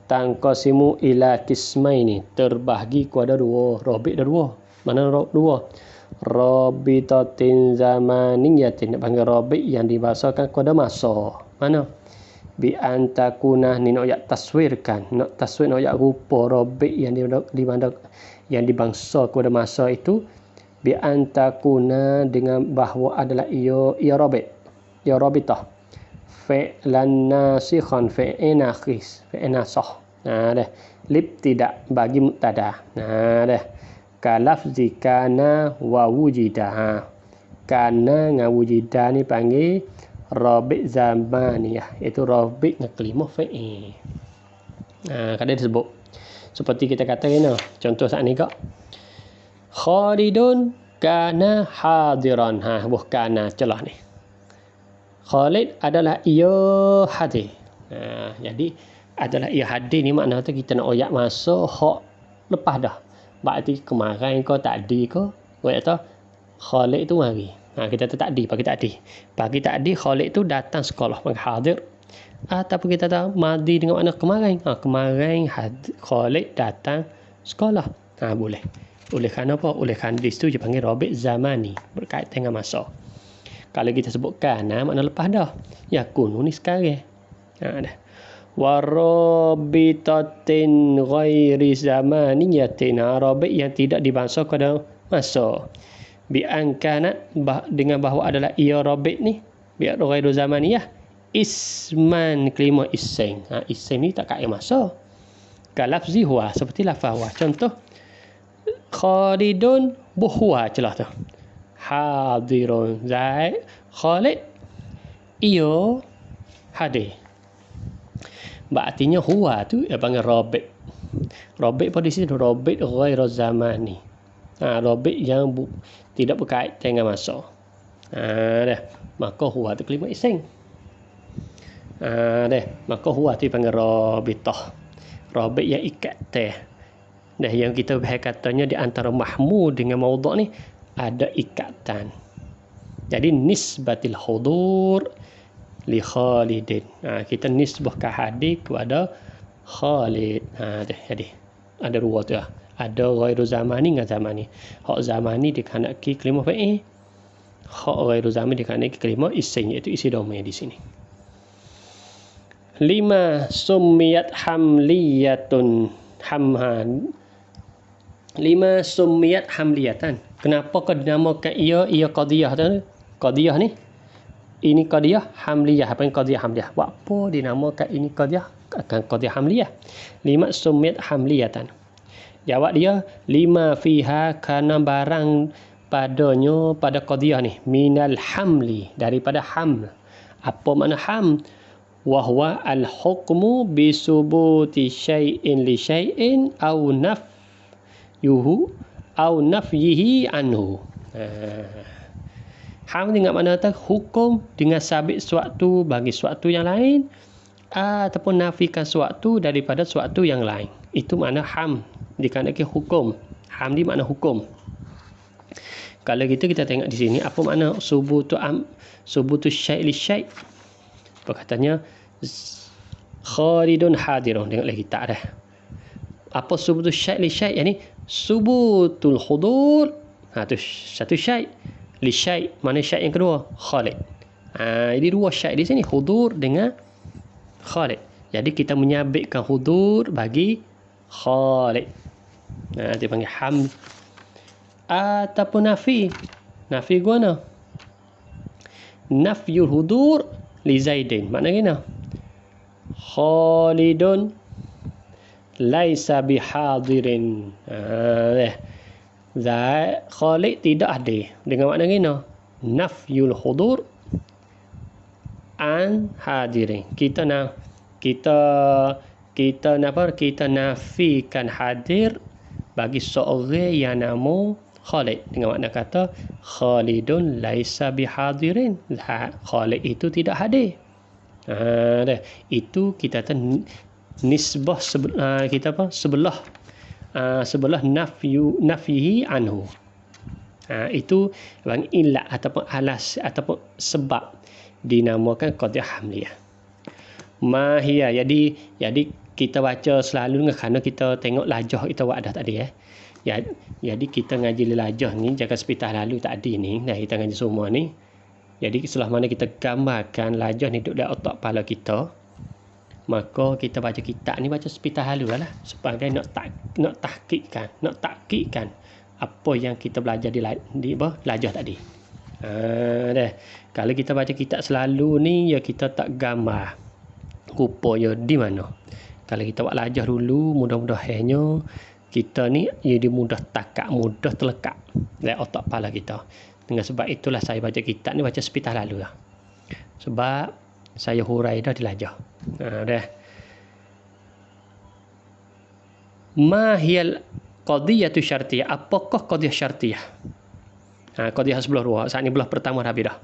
A: Tanqasimu ila qismaini, terbahagi kepada dua. Rabit ada dua. Mana dua? Rabitatin zamaniyatin, panggil rabit yang dibahasakan kepada masa. Mana? Bi antakuna, ni nak taswirkan, nak taswir, nak rupa rabit yang dibangsa kepada masa itu bi antakuna dengan bahawa adalah ia rabitah fi'lan nasikhan fi'in nakhis fi'in nasakh. Dah libtida bagi mubtada. Dah kalafzi kana wa wujida. Kana dengan wujida ni panggil rabit zamaniyah, iaitu rabit dengan kalimah fi'il. Kadang disebut seperti kita kata ni, contoh saat ni kak, Khalidun kana hadiran. Buh kana celah ni. Khalid adalah ia hadir. Jadi adalah ia hadir ni makna tu kita nak oyak masa hak lepas dah. Berarti kemarin kau tadi kau kata Khalid tu mari. Kita tu takdi, pagi takdi Khalid tu datang sekolah, panggil hadir. Ataupun kita tahu madi dengan makna kemarin. Kemarin Khalid datang sekolah. Boleh. Oleh kerana apa? Oleh kerana di situ dia panggil rabit zamani, berkaitan dengan masa. Kalau kita sebutkan makna lepas dah. Yakunu ni sekarang. Dah. Warabitatin ghairi zamaniyatin. Rabit yang tidak dibangsa pada masa. Bi ankanat dengan bahawa adalah ia rabit ni bi ghairu zamaniyah isman kalimah isim. Isim ni tak kait masa. Kalafzi huwa seperti lafaz huwa. Contoh Khalidun buhwa celah tu. Hadirun Zaid Khalid ia hadir. Berartinya huwa tu dia panggil rabit. Rabit pada sini rabit ghairu zamani. Rabit yang tidak berkait dengan masa. Dah. Maka huwa tu kalimah isim. Dah. Maka huwa tu panggil rabitah. Rabit yang ikat teh. Dah, yang kita bahas katanya di antara mahmud dengan maudhu' ni ada ikatan. Jadi nisbatil hudur li Khalidin. Kita nisbahkan hadir kepada Khalid. Jadi ada dua tu lah. Ada ghairu zamani dengan zamani. Hak zamani dikandaki kalimah fa'il. Hak ghairu zamani dikandaki kalimah isim, iaitu isi domain di sini. 5 summiyat hamliyatun hamhan. 5 summiyat hamliyatan. Kenapa kau dinamakan ia qadiyah tu? Qadiyah ni. Ini qadiyah hamliyah. Apa yang qadiyah hamliyah? Buat apa dinamakan ini qadiyah? Akan qadiyah hamliyah. 5 summiyat hamliyatan. Jawab dia 5 fiha kana barang padanya pada qadiyah ni minal hamli, daripada haml. Apa makna haml? Wa huwa al-hukmu bi subuti syai'in li syai'in aw nafyuhu aw nafyihi anhu. Ham dengan makna tu hukum dengan sabit suatu bagi suatu yang lain ataupun nafikan suatu daripada suatu yang lain. Itu makna ham. Dikandaki hukum. Ham ni makna hukum. Kalau kita tengok di sini apa makna subutu syai' li syai'. Perkataannya Khalidun hadirun. Tengok lagi tak dah. Apa subutu syai' li syai'? Yani subutul hudur. Tu satu syai'. Li syai'. Mana syai' yang kedua? Khalid. Jadi dua syai' di sini. Hudur dengan Khalid. Jadi kita menyabitkan hudur bagi Khalid. Dia panggil ham. Ataupun nafi. Nafi guna. Nafyul hudur li Zaidin. Makna gini. Khalidun laisa bihadirin. Khalid tidak ada. Dengan makna gini. Nafyul hudur an hadirin. Kita nafikan hadir bagi seorang yang nama Khalid. Dengan makna kata Khalidun laisa bihadirin. Khalid itu tidak hadir. Itu kita nisbah sebelah nafyihi anhu. Itu bang ilah ataupun alas ataupun sebab dinamakan qadiyah hamliyah. Mahia. Jadi kita baca selalu kerana kita tengok lajah kita buat dah tadi Jadi kita ngaji lajah ni jaga sepitah lalu tadi ni. Nah, kita ngaji semua ni. Jadi setelah mana kita gambarkan lajah ni duduk dalam otak kepala kita, maka kita baca kitab ni baca sepitah lalu lah sebagai nak takkikkan apa yang kita belajar di lajah tadi. Dah. Kalau kita baca kitab selalu ni, ya kita tak gambar rupanya di mana. Kalau kita buat lajah dulu, mudah-mudahannya kita ni jadi mudah takak, mudah terlekat dalam otak kepala kita. Dengan sebab itulah saya baca kitab ni baca sepitah lalu lah. Sebab saya hurai dah di lajah. Dah. Ma hiyal qadiyatu syartiyah? Apakah qadiyah syartiyah? Qadiyah sebelah dua. Saat ni belah pertama dah habis dah.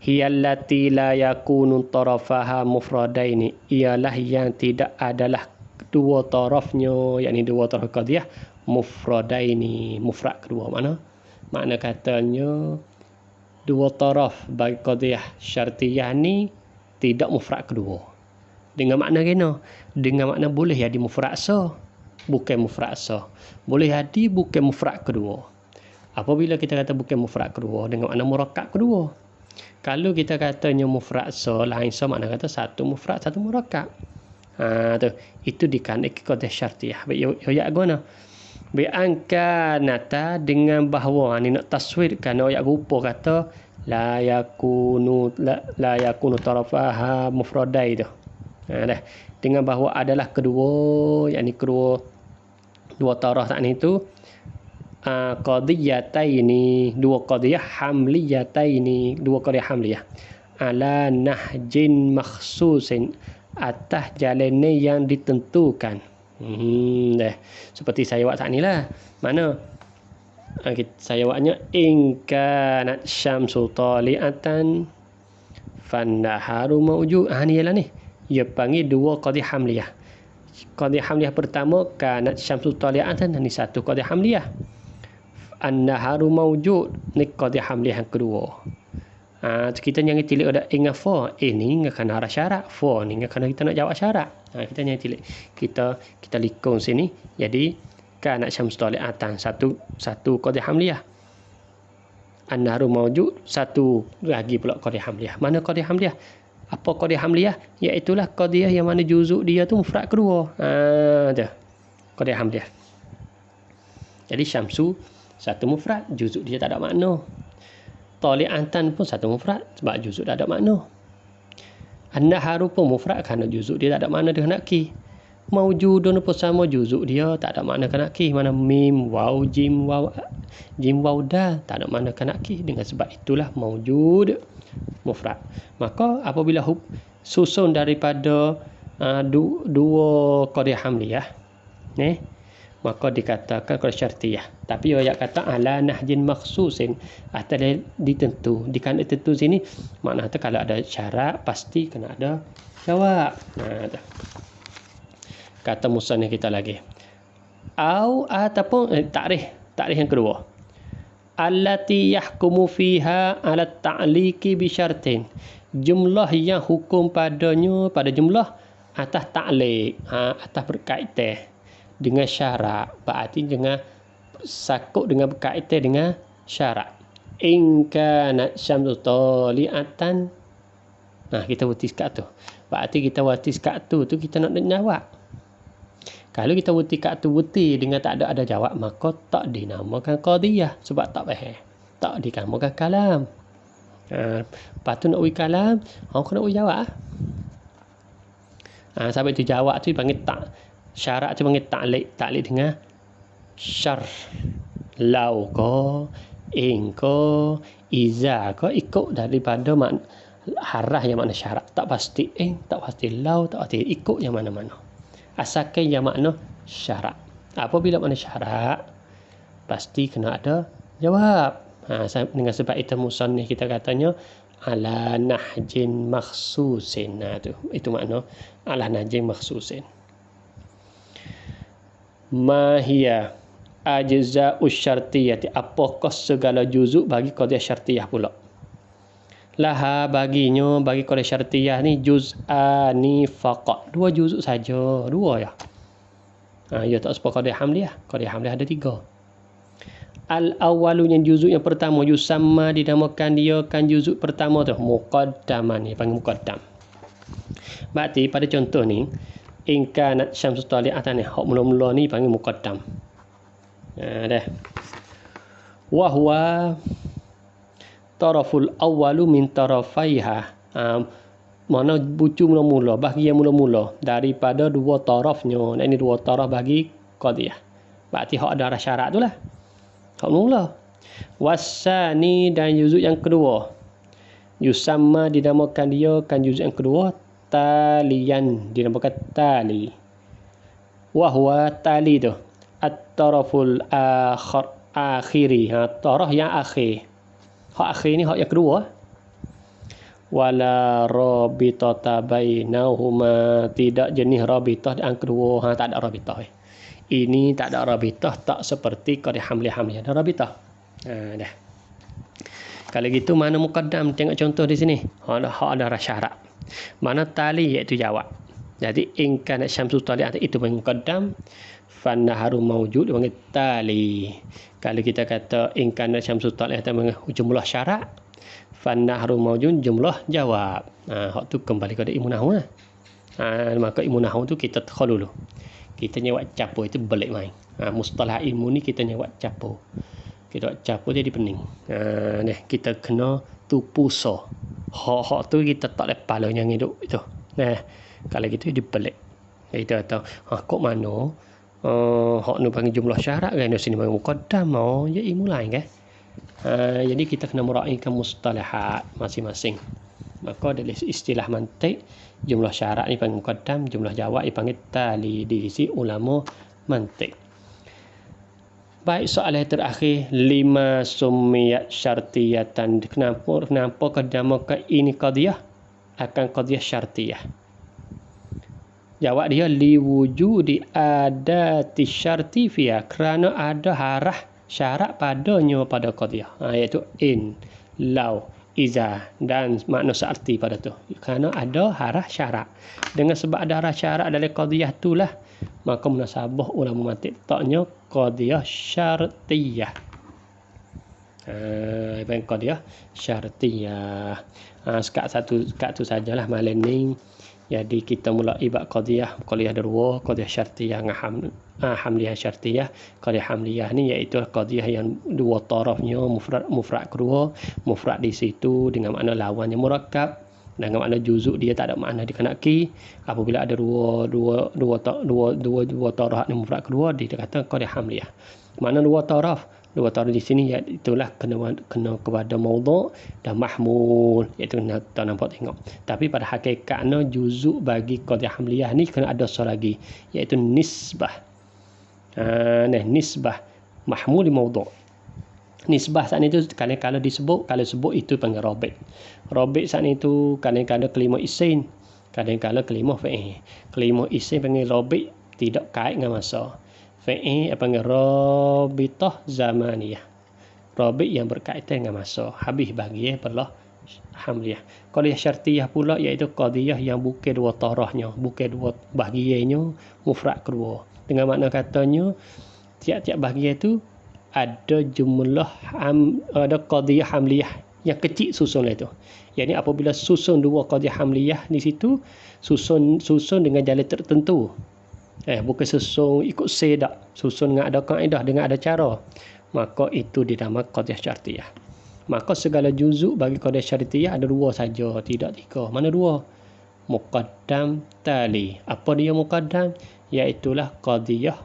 A: Hiyallati la yakunu tarafaha mufradaini. Ialah yang tidak adalah dua tarafnya, yakni dua taraf qadiyah mufradaini, mufrad kedua. Makna katanya dua taraf bagi qadiyah syartiyah ni tidak mufrad kedua. Dengan makna kena, dengan makna boleh jadi mufrad so, bukan mufrad so. Boleh jadi bukan mufrad kedua. Apabila kita kata bukan mufrad kedua, dengan makna murakkab kedua. Kalau kita katanya mufrad so, lain so makna kata satu mufrad, satu murakkab. Tu. Itu dikandai qadiyah syartiyah. Ya guna. Bi'anka nata dengan bahawa ni nak taswirkan ayat rupa kata la yakunu tarafaha mufradai tu. Dah. Dengan bahawa adalah kedua, yakni kedua dua taraf tak ni tu qadiyataini, dua qadiyah hamliyataini, dua qadiyah hamliyah ala nahjin makhsusin, atas jalan yang ditentukan. Dah. Seperti saya buat saat ni lah. Mana saya buatnya in kanat syamsu tali'atan fannaharu mawjud. Ni ialah ni. Ia panggil dua qadiyah hamliyah. Qadiyah hamliyah pertama kanat syamsu tali'atan, ni satu qadiyah hamliyah. An-naharu mawjud, ni qadiyah hamliyah yang kedua. Kita jangan tilik ada ingat fa. Ni ingat kena arah syarat. Fa ni ingat kena kita nak jawab syarat. Kita jangan tilik. Kita likung sini. Jadi kanat syamsu tali'atan, satu qadiyah hamliyah. An-naharu mawjud, satu lagi pula qadiyah hamliyah. Mana qadiyah hamliyah? Apa qadiyah hamliyah? Iaitulah qadiyah yang mana juzuk dia tu mufrad kedua. Tu. Qadiyah hamliyah. Jadi syamsu satu mufrad, juzuk dia tak ada makna. Tali'atan pun satu mufrad sebab juzuk tak ada makna. An-naharu pun mufrad kerana juzuk dia tak ada makna dengan ki. Mawjudun pun sama, juzuk dia tak ada makna dengan ki. Mana mim, waw, jim, waw, dal tak ada makna dengan ki. Dengan sebab itulah mawjud mufrad. Maka apabila susun daripada dua qadiyah hamliyah, maka dikatakan qadiyah syartiyah. Tapi ayat kata ala nahjin makhsusin, atas ditentu. Dikandai tentu sini maknanya kalau ada syarat pasti kena ada jawab. Kata musannif kita lagi. Ataupun takrif yang kedua. Allati yahkumu fiha ala ta'liqi bi syartin. Jumlah yang hukum padanya pada jumlah atas ta'liq, atas berkaitan dengan syarat, berarti dengan sakut dengan berkaitan dengan syarat. In kanat syamsu tali'atan, kita berhenti kat tu. Berarti kita berhenti kat tu kita nak jawab. Kalau kita berhenti dengan tak ada jawab, maka tak dinamakan qadiyah sebab tak faham. Tak dinamakan kalam. Lepas tu nak uji kalam, kena uji jawab. Sampai tu jawab tu panggil tak. Syarat tu panggil ta'liq dengan syar. Lau ko, in ko, iza ko, ikut daripada harah yang makna syarat. Tak pasti in, tak pasti lau, tak pasti ikut yang mana-mana. Asalkan yang makna syarat. Apabila makna syarat, pasti kena ada jawab. Dengan sebab itu musannif kita katanya ala nahjin makhsusin. Itu makna ala nahjin makhsusin. Mahia ajza'us syartiyati, apakah segala juzuk bagi qadiyah syartiyah pula. Laha baginya, bagi qadiyah syartiyah ni juz'ani faqat, dua juzuk saja, dua ya. Ya tak seperti qadiyah hamliyah. Qadiyah hamliyah ada tiga. Al-awwalu yang juzuk yang pertama, yusamma dinamakan dia kan juzuk pertama tu muqaddaman, ni panggil muqaddam. Berarti pada contoh ni in kanat syamsu tali'atan, hak mula-mula ni panggil muqaddam. Dah. Wa huwa taraful awwalu min tarafaiha. Mana bucu mula-mula, bahagian mula-mula daripada dua tarafnya. Ini dua taraf bagi qadiyah. Berarti hak ada syarat tu lah. Hak mula. Wasani dan juzuk yang kedua. Yusamma dinamakan dia kan juzuk yang kedua talian, dinamakan tali. Wahwa tali tu at-taraful akhiri. Taraf yang akhir. Hak akhir ni hak yang kedua. Wala rabitata bainahuma, tidak jenis rabitah yang kedua. Tak ada rabitah. Ini tak ada rabitah, tak seperti qadiyah hamliyah ada rabitah. Dah. Kalau gitu mana muqaddam? Tengok contoh di sini. Hak ada syarat. Mana tali iaitu jawab. Jadi in kana syamsu tali'at itu panggil muqaddam, fan naharu mawjud panggil tali. Kalau kita kata in kana syamsu tali'at panggil jumlah syarat, fan naharu mawjud jumlah jawab. Hak tu kembali kepada ilmu nahwu lah. Maka ilmu nahwu tu kita tahu dulu. Kita nyewak capo itu balik main. Mustalah ilmu ni kita nyewak capo. Kita capo jadi pening. Kita kena tupu so. Hak tu kita tak lepas lah yang hidup itu. Kalau gitu dia balik. Kita kata, kok mana? Hak ni panggil jumlah syarat kan? Di sini panggil muqaddam. Ya ilmu lain kan? Jadi kita kena meraihkan mustalahat masing-masing. Maka dari istilah mantik, jumlah syarat ni panggil muqaddam, jumlah jawab ni panggil tali di sisi ulama mantik. Baik, soalan terakhir, lima summiyat syartiyatan. Kenapa dinamakan ini qadiyah akan qadiyah syartiyah? Jawab dia liwujudi adati syarti fiha, kerana ada harah syarat padanya pada qadiyah, iaitu in, law, iza dan makna searti pada tu. Kerana ada harah syarat. Dengan sebab ada harah syarat dalam qadiyah itulah maka munasabah ulama mantik taknya qadiyah syartiyah. Ibang qadiyah syartiyah. Sekat tu sajalah malam ni. Jadi kita mula ibad qadiyah dua, qadiyah syartiyah dengan hamliyah syartiyah. Qadiyah hamliyah ni iaitu qadiyah yang dua tarafnya mufrad kedua, mufrad di situ dengan makna lawannya murakkab, dengan makna juzuk dia tak ada makna dikenaki. Apabila ada dua taraf ni mufrad kedua, dia kata qadiyah hamliyah. Mana dua taraf di sini itulah kena kepada maudhu' dan mahmul, iaitu tak nampak tengok. Tapi pada hakikatnya juzuk bagi qadiyah hamliyah ni kena ada satu lagi, iaitu nisbah. Nisbah mahmul di maudhu'. Nisbah saat itu kadang-kadang disebut, kalau sebut itu panggil robit. Robit saat itu kadang-kadang kelima isim, kadang-kadang kelima fi'il. Kelima isim panggil robit, tidak kait dengan masa. Fi'il panggil rabitah zamaniyah. Rabit yang berkaitan dengan masa. Habis bagi perlah hamliyah. Qadiyah syartiyah pula iaitu qadiyah yang bukan dua tarafnya, bukan dua bahagiannya mufrad kedua. Dengan makna katanya tiap-tiap bahagian itu ada jumlah ada qadiyah hamliyah yang kecil susun itu. Yang ni apabila susun dua qadiyah hamliyah di situ, susun dengan jalan tertentu. Bukan susun ikut sedak, susun dengan ada kaedah, dengan ada cara, maka itu dinamakan qadiyah syartiyah. Maka segala juzuk bagi qadiyah syartiyah ada dua saja, tidak tiga. Mana dua? Muqaddam, tali. Apa dia muqaddam? Iaitulah qadiyah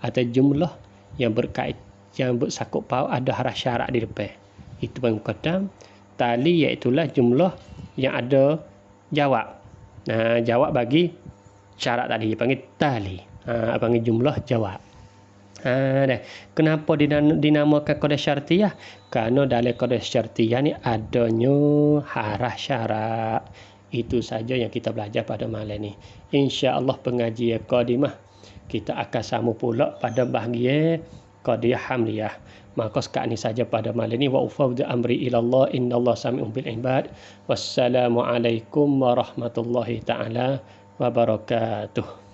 A: atau jumlah yang berkait, yang bersangkut paut ada harah syarat di depan. Itu panggil muqaddam. Tali iaitulah jumlah yang ada jawab. Jawab bagi syarat tadi panggil tali. Panggil jumlah jawab. Kenapa dinamakan qadiyah syartiyah? Kerana dalam qadiyah syartiyah ni adanya harah syarat. Itu saja yang kita belajar pada malam ni. Insya-Allah pengajian qadimah kita akan sama pula pada bahagian qadiyah hamliyah. Maka sekarang ini saja pada malam ni. Wa ufawwidu amri ilallah, innallaha sami'un bil ibad. Wassalamualaikum warahmatullahi taala wabarakatuh.